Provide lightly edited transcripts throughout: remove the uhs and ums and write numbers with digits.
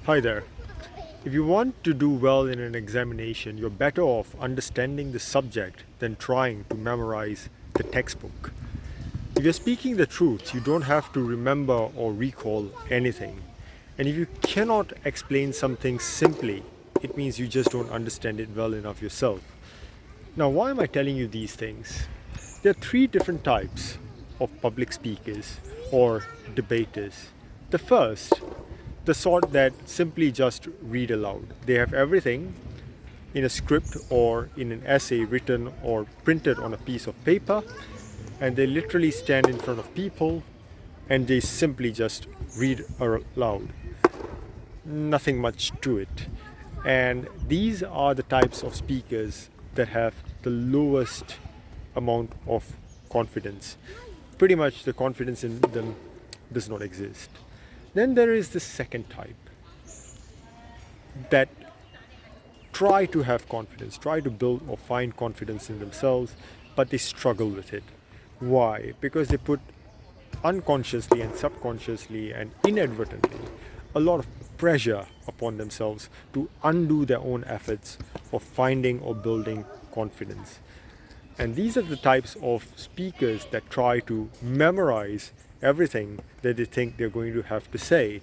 Hi there. If you want to do well in an examination, you're better off understanding the subject than trying to memorize the textbook. If you're speaking the truth, you don't have to remember or recall anything. And if you cannot explain something simply, it means you just don't understand it well enough yourself. Now, why am I telling you these things? There are three different types of public speakers or debaters. The first, the sort that simply just read aloud. They have everything in a script or in an essay written or printed on a piece of paper, and they literally stand in front of people and they simply just read aloud. Nothing much to it. And these are the types of speakers that have the lowest amount of confidence. Pretty much the confidence in them does not exist. Then there is the second type that try to have confidence, try to build or find confidence in themselves, but they struggle with it. Why? Because they put unconsciously and subconsciously and inadvertently a lot of pressure upon themselves to undo their own efforts of finding or building confidence. And these are the types of speakers that try to memorize everything that they think they're going to have to say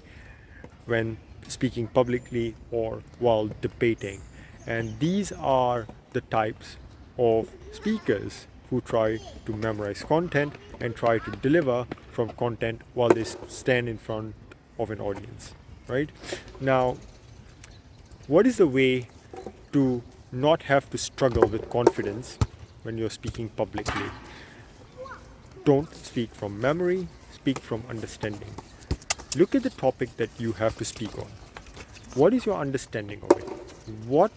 when speaking publicly or while debating. And these are the types of speakers who try to memorize content and try to deliver from content while they stand in front of an audience, right? Now, what is the way to not have to struggle with confidence when you're speaking publicly? Don't speak from memory, speak from understanding. Look at the topic that you have to speak on. What is your understanding of it? What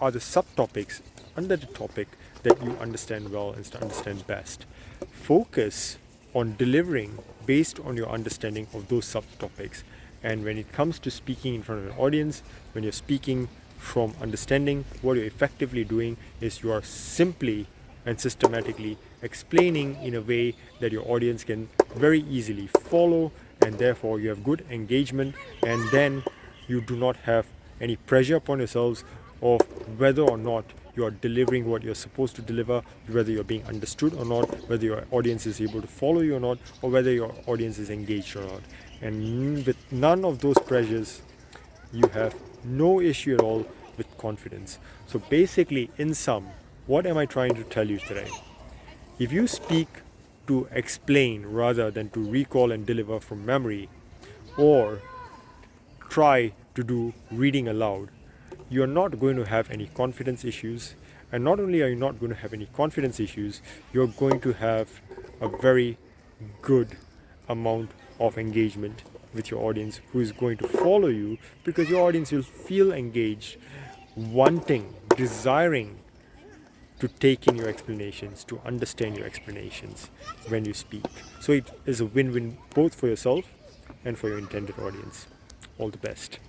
are the subtopics under the topic that you understand well and understand best? Focus on delivering based on your understanding of those subtopics. And when it comes to speaking in front of an audience, when you're speaking from understanding, what you're effectively doing is you are simply and systematically explaining in a way that your audience can very easily follow, and therefore you have good engagement, and then you do not have any pressure upon yourselves of whether or not you are delivering what you're supposed to deliver, whether you're being understood or not, whether your audience is able to follow you or not, or whether your audience is engaged or not. And with none of those pressures, you have no issue at all with confidence. So basically, in sum, what am I trying to tell you today? If you speak to explain rather than to recall and deliver from memory, or try to do reading aloud, you're not going to have any confidence issues. And not only are you not going to have any confidence issues, you're going to have a very good amount of engagement with your audience who is going to follow you, because your audience will feel engaged, wanting, desiring to take in your explanations, to understand your explanations when you speak. So it is a win-win both for yourself and for your intended audience. All the best.